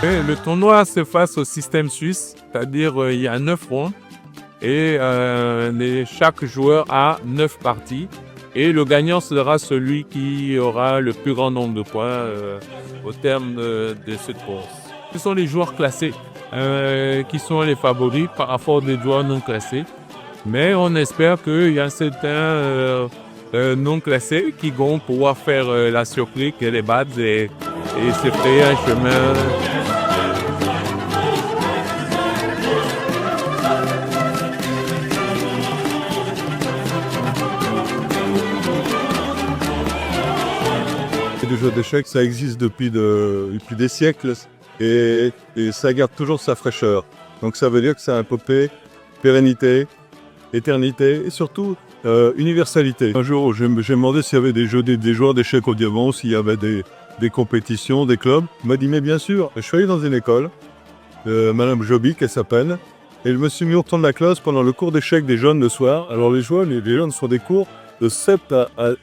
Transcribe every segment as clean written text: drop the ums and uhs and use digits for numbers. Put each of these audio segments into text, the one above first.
Et le tournoi se passe au système suisse, c'est-à-dire il y a 9 rondes et chaque joueur a 9 parties. Et le gagnant sera celui qui aura le plus grand nombre de points au terme de cette course. Ce sont les joueurs classés qui sont les favoris par rapport aux joueurs non classés. Mais on espère qu'il y a certains non classés qui vont pouvoir faire la surprise et les battre et se frayer un chemin. Le jeu d'échecs, ça existe depuis des siècles et ça garde toujours sa fraîcheur. Donc ça veut dire que ça a un popé, pérennité, éternité et surtout universalité. Un jour, j'ai demandé s'il y avait des joueurs d'échecs au diamant, s'il y avait des compétitions, des clubs. Il m'a dit mais bien sûr. Je suis allé dans une école, Madame Joby, qu'elle s'appelle, et je me suis mis au temps de la classe pendant le cours d'échecs des jeunes le soir. Alors les jeunes sont des cours de 7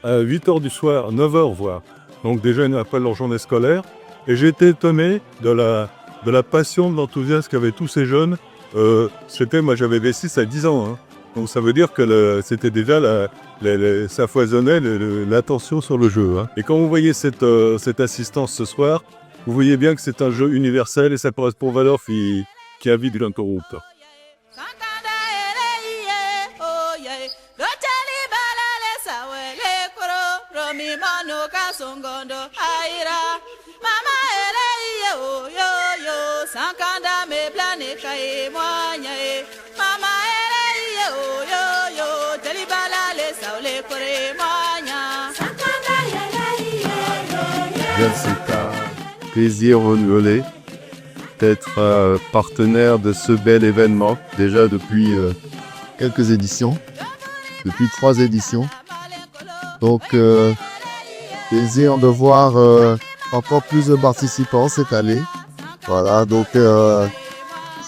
à 8 heures du soir, 9 heures voire. Donc déjà, ils appellent leur journée scolaire. Et j'ai été étonné de la passion, de l'enthousiasme qu'avaient tous ces jeunes. Moi j'avais des 6 à 10 ans. Hein. Donc ça veut dire que c'était déjà, ça foisonnait l'attention sur le jeu. Hein. Et quand vous voyez cette assistance ce soir, vous voyez bien que c'est un jeu universel et ça correspond aux valeurs qui habitent l'interroute. C'est un plaisir renouvelé d'être partenaire de ce bel événement, déjà depuis quelques éditions, depuis 3 éditions. Donc, plaisir de voir encore plus de participants cette année. Voilà, donc je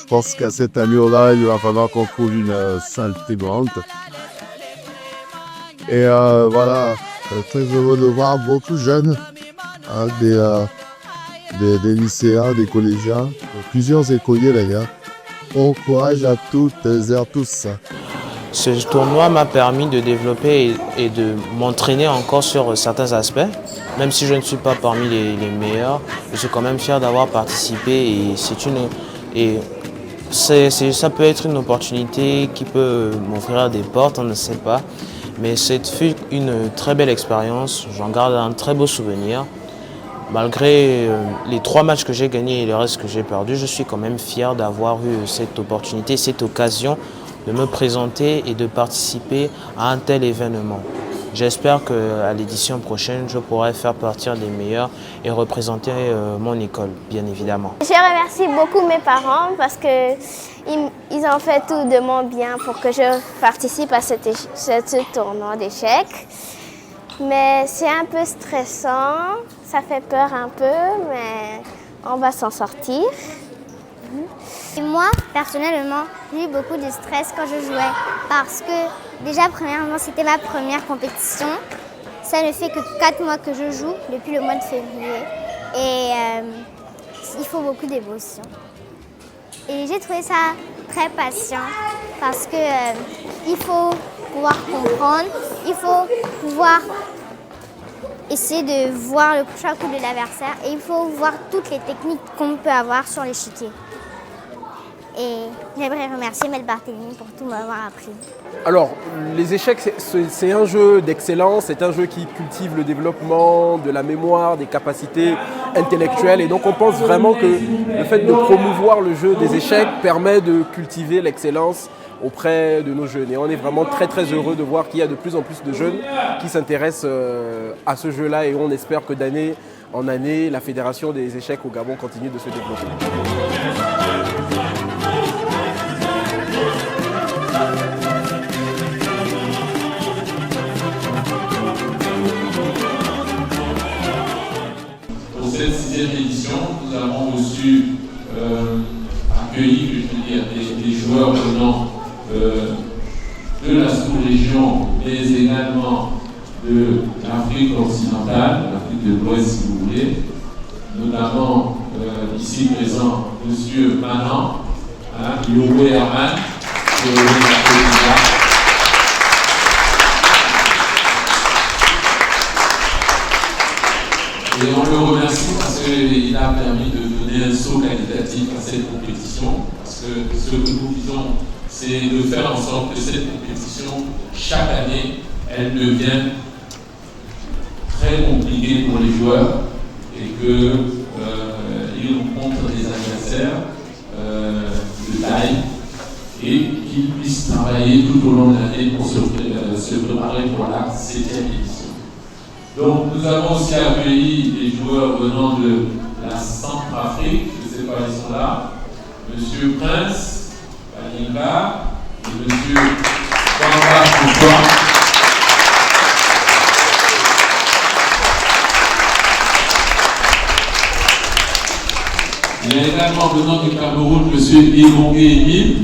pense qu'à cette allure-là, il va falloir qu'on trouve une salle très grande. Et voilà, très heureux de voir beaucoup de jeunes, hein, des lycéens, des collégiens, plusieurs écoliers d'ailleurs. Bon courage à toutes et à tous. Ce tournoi m'a permis de développer et de m'entraîner encore sur certains aspects. Même si je ne suis pas parmi les meilleurs, je suis quand même fier d'avoir participé ça peut être une opportunité qui peut m'ouvrir des portes, on ne sait pas. Mais c'est fut une très belle expérience, j'en garde un très beau souvenir. Malgré les 3 matchs que j'ai gagnés et le reste que j'ai perdu, je suis quand même fier d'avoir eu cette opportunité, cette occasion de me présenter et de participer à un tel événement. J'espère qu'à l'édition prochaine, je pourrai faire partie des meilleurs et représenter mon école, bien évidemment. Je remercie beaucoup mes parents parce qu'ils ont fait tout de mon bien pour que je participe à ce tournoi d'échecs. Mais c'est un peu stressant, ça fait peur un peu, mais on va s'en sortir. Et moi, personnellement, j'ai eu beaucoup de stress quand je jouais parce que déjà, premièrement, c'était ma première compétition. Ça ne fait que 4 mois que je joue depuis le mois de février et il faut beaucoup d'émotion. Et j'ai trouvé ça très patient parce que il faut pouvoir comprendre, il faut pouvoir essayer de voir le prochain coup de l'adversaire et il faut voir toutes les techniques qu'on peut avoir sur l'échiquier. Et j'aimerais remercier Mel Barthélémy pour tout m'avoir appris. Alors, les échecs, c'est un jeu d'excellence, c'est un jeu qui cultive le développement de la mémoire, des capacités intellectuelles. Et donc, on pense vraiment que le fait de promouvoir le jeu des échecs permet de cultiver l'excellence auprès de nos jeunes. Et on est vraiment très très heureux de voir qu'il y a de plus en plus de jeunes qui s'intéressent à ce jeu-là. Et on espère que d'année en année, la Fédération des échecs au Gabon continue de se développer. Pour cette 6e édition, nous avons reçu, accueilli, je veux dire, des joueurs venant de la sous-région, mais également de l'Afrique occidentale, l'Afrique de l'Ouest si vous voulez, notamment ici présent M. Manan, Yobo Herman, de la Côte d'Ivoire. Et on le remercie parce qu'il a permis de donner un saut qualitatif à cette compétition. Parce que ce que nous visons, c'est de faire en sorte que cette compétition, chaque année, elle devient très compliquée pour les joueurs et qu'ils rencontrent des adversaires de taille et qu'ils puissent travailler tout au long de l'année pour se préparer pour la 7e édition. Donc nous avons aussi accueilli des joueurs venant de la Centrafrique, je ne sais pas, ils sont là, M. Prince Balinga et M. Kwamba Koukwa. Il y a également venant du Cameroun M. Ilongue Emile.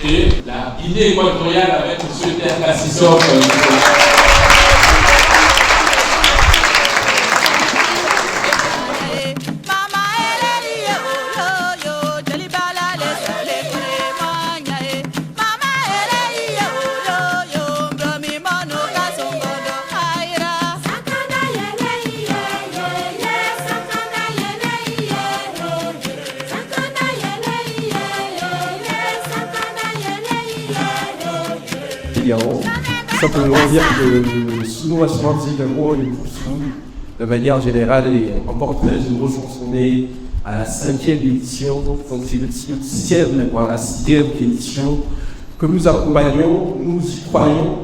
Et la Guinée équatoriale avec M. Terka Sissoko. Simplement dire que le Sounois Sportif d'Agro et le Poussou, de manière générale, est encore très heureux pour son nez à la 5e édition, donc c'est le 6e, voire la 6e édition que nous accompagnons, nous y croyons,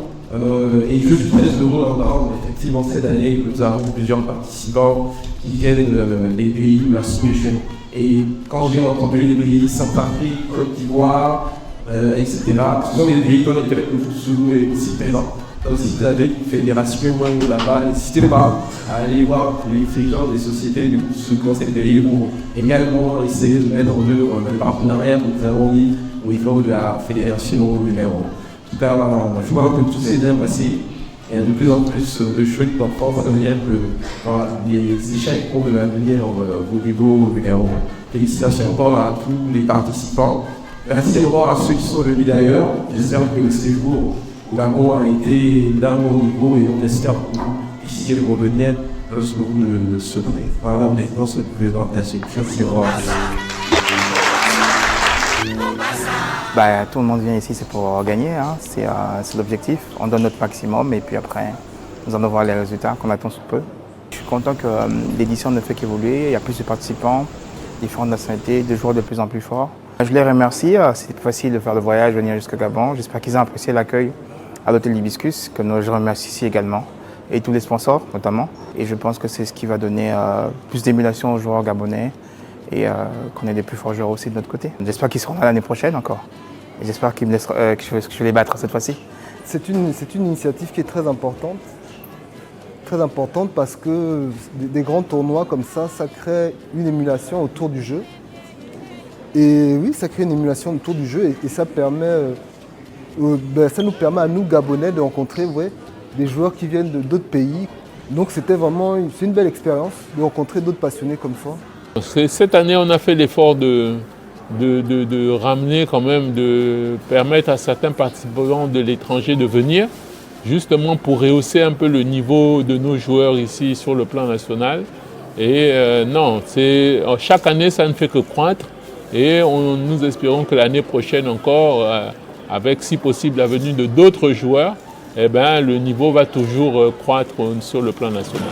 et je suis très heureux d'entendre effectivement cette année que nous avons plusieurs participants qui viennent des pays de la sous-région. Et quand j'ai entendu les pays Centrafrique, Côte d'Ivoire, etc. Ce sont des pays dans lesquels le Poussou est aussi présent. Donc si vous avez une fédération là-bas, n'hésitez pas à aller voir les dirigeants des sociétés du Poussou dans ces pays pour également essayer de mettre en œuvre le partenariat que nous avons mis au niveau de la fédération numéro. En tout cas, je vois que tout s'est bien passé. Il y a de plus en plus de chouettes d'enfants familiales que les échecs pour venir au niveau numéro. Félicitations encore à tous les participants. Merci d'abord à ceux qui sont venus d'ailleurs. J'espère que le séjour au Gabon a été d'un bon niveau et on espère que vous, ici le revenir, lorsque vous le serez. Voilà, maintenant, cette présentation. Merci au revoir. Tout le monde vient ici, c'est pour gagner, hein. C'est l'objectif. On donne notre maximum et puis après, nous allons voir les résultats qu'on attend sous peu. Je suis content que l'édition ne fait qu'évoluer. Il y a plus de participants, différentes nationalités, de joueurs de plus en plus forts. Je les remercie, c'est plus facile de faire le voyage, venir jusqu'au Gabon. J'espère qu'ils ont apprécié l'accueil à l'hôtel Hibiscus, que je remercie ici également, et tous les sponsors notamment. Et je pense que c'est ce qui va donner plus d'émulation aux joueurs gabonais et qu'on ait des plus forts joueurs aussi de notre côté. J'espère qu'ils seront là l'année prochaine encore. Et j'espère qu'ils me laisseront, que je vais les battre cette fois-ci. C'est une initiative qui est très importante. Très importante parce que des grands tournois comme ça crée une émulation autour du jeu. Et oui, ça crée une émulation autour du jeu et ça nous permet à nous, Gabonais, de rencontrer des joueurs qui viennent d'autres pays. Donc c'est une belle expérience de rencontrer d'autres passionnés comme ça. Cette année, on a fait l'effort de ramener quand même, de permettre à certains participants de l'étranger de venir, justement pour rehausser un peu le niveau de nos joueurs ici sur le plan national. Et chaque année, ça ne fait que croître. Et nous espérons que l'année prochaine encore, avec si possible la venue de d'autres joueurs, le niveau va toujours croître sur le plan national.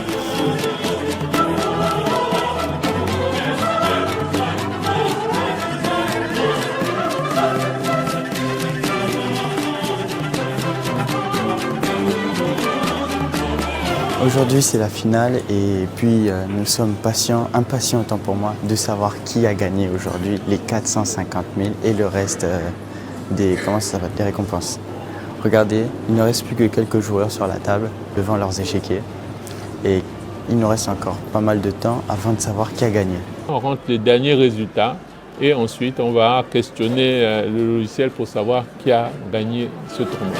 Aujourd'hui c'est la finale et puis nous sommes impatients autant pour moi de savoir qui a gagné aujourd'hui les 450 000 et le reste des récompenses. Regardez, il ne reste plus que quelques joueurs sur la table devant leurs échiquiers et il nous reste encore pas mal de temps avant de savoir qui a gagné. On rentre les derniers résultats Et ensuite, on va questionner le logiciel pour savoir qui a gagné ce tournoi.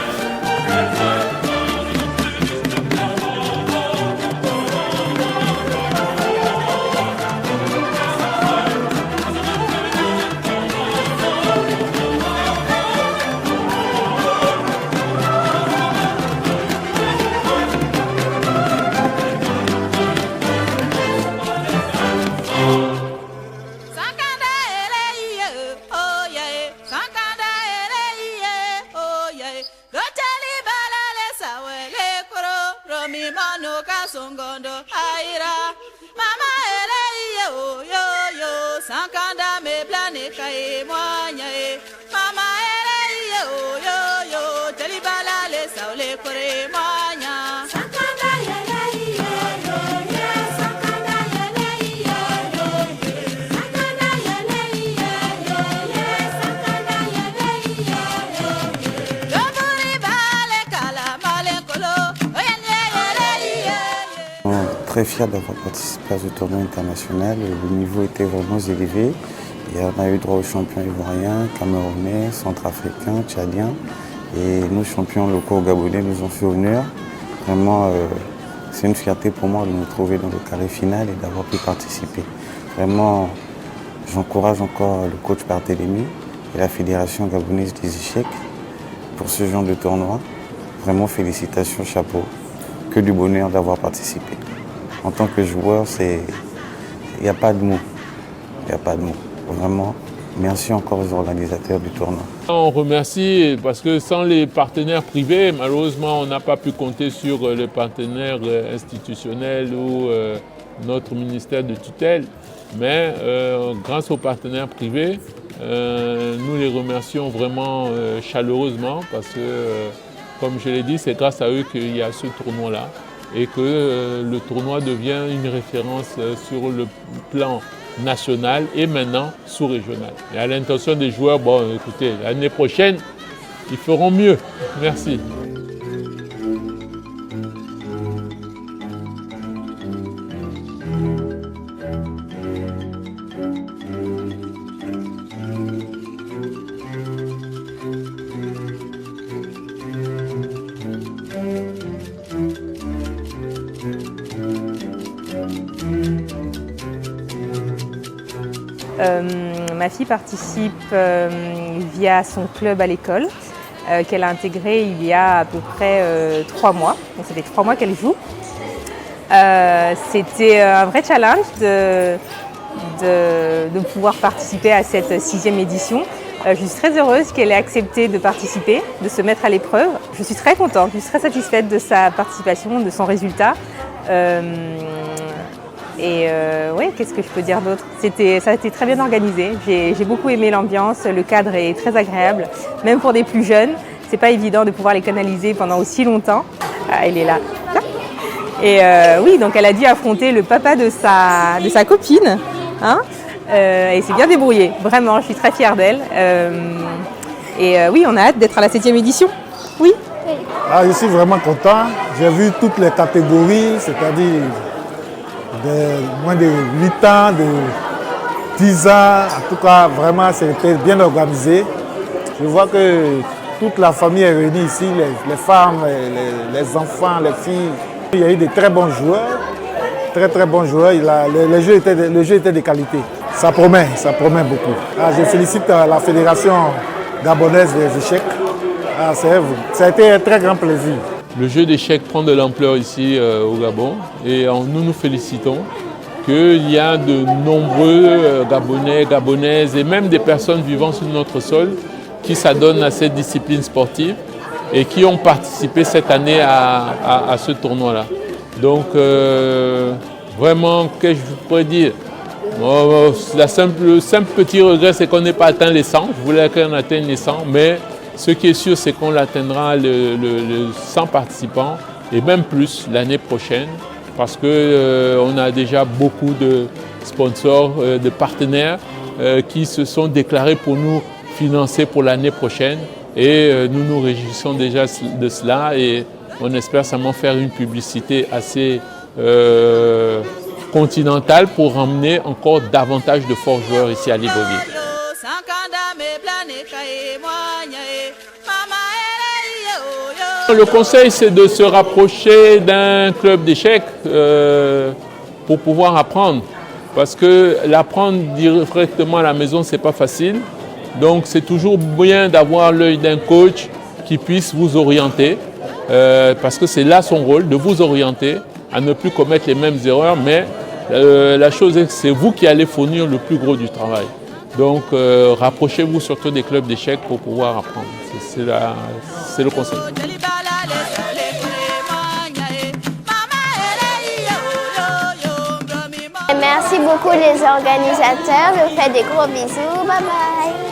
Très fier d'avoir participé à ce tournoi international. Le niveau était vraiment élevé. Et on a eu droit aux champions ivoiriens, camerounais, centrafricains, tchadiens. Et nos champions locaux gabonais nous ont fait honneur. Vraiment, c'est une fierté pour moi de me trouver dans le carré final et d'avoir pu participer. Vraiment, j'encourage encore le coach Barthélémy et la Fédération gabonaise des échecs pour ce genre de tournoi. Vraiment, félicitations, chapeau. Que du bonheur d'avoir participé. En tant que joueur, il n'y a pas de mots. Il n'y a pas de mots. Vraiment, merci encore aux organisateurs du tournoi. On remercie parce que sans les partenaires privés, malheureusement, on n'a pas pu compter sur les partenaires institutionnels ou notre ministère de tutelle. Mais grâce aux partenaires privés, nous les remercions vraiment chaleureusement parce que, comme je l'ai dit, c'est grâce à eux qu'il y a ce tournoi-là et que le tournoi devient une référence sur le plan national et maintenant sous-régional. Et à l'intention des joueurs, bon, écoutez, l'année prochaine, ils feront mieux. Merci. Ma fille participe via son club à l'école qu'elle a intégré il y a à peu près 3 mois. Donc ça fait 3 mois qu'elle joue. C'était un vrai challenge de pouvoir participer à cette 6e édition. Je suis très heureuse qu'elle ait accepté de participer, de se mettre à l'épreuve. Je suis très contente, je suis très satisfaite de sa participation, de son résultat. Oui, qu'est-ce que je peux dire d'autre? Ça a été très bien organisé. J'ai beaucoup aimé l'ambiance, le cadre est très agréable. Même pour des plus jeunes, c'est pas évident de pouvoir les canaliser pendant aussi longtemps. Ah, elle est là. Et oui, donc elle a dû affronter le papa de sa copine. Hein, et s'est bien débrouillée. Vraiment, je suis très fière d'elle. Oui, on a hâte d'être à la 7e édition. Oui. Je suis vraiment content. J'ai vu toutes les catégories, c'est-à-dire de moins de 8 ans, de 10 ans. En tout cas, vraiment, c'était bien organisé. Je vois que toute la famille est réunie ici, les femmes, les enfants, les filles. Il y a eu de très bons joueurs, très bons joueurs. Le jeu était de qualité. Ça promet beaucoup. Je félicite la Fédération gabonaise des échecs. Ça a été un très grand plaisir. Le jeu d'échecs prend de l'ampleur ici au Gabon et nous nous félicitons qu'il y a de nombreux Gabonais, Gabonaises et même des personnes vivant sur notre sol qui s'adonnent à cette discipline sportive et qui ont participé cette année à ce tournoi-là. Donc vraiment, qu'est-ce que je pourrais dire? Le simple petit regret, c'est qu'on n'ait pas atteint les 100. Je voulais qu'on atteigne les 100, mais ce qui est sûr, c'est qu'on l'atteindra le 100 participants et même plus l'année prochaine parce qu'on a déjà beaucoup de sponsors, de partenaires qui se sont déclarés pour nous financer pour l'année prochaine et nous nous réjouissons déjà de cela et on espère seulement faire une publicité assez continentale pour ramener encore davantage de forts joueurs ici à Libreville. Le conseil, c'est de se rapprocher d'un club d'échecs pour pouvoir apprendre. Parce que l'apprendre directement à la maison, c'est pas facile. Donc c'est toujours bien d'avoir l'œil d'un coach qui puisse vous orienter. Parce que c'est là son rôle, de vous orienter à ne plus commettre les mêmes erreurs. Mais la chose est que c'est vous qui allez fournir le plus gros du travail. Donc rapprochez-vous surtout des clubs d'échecs pour pouvoir apprendre. C'est le conseil. Merci beaucoup les organisateurs, je vous fais des gros bisous, bye bye.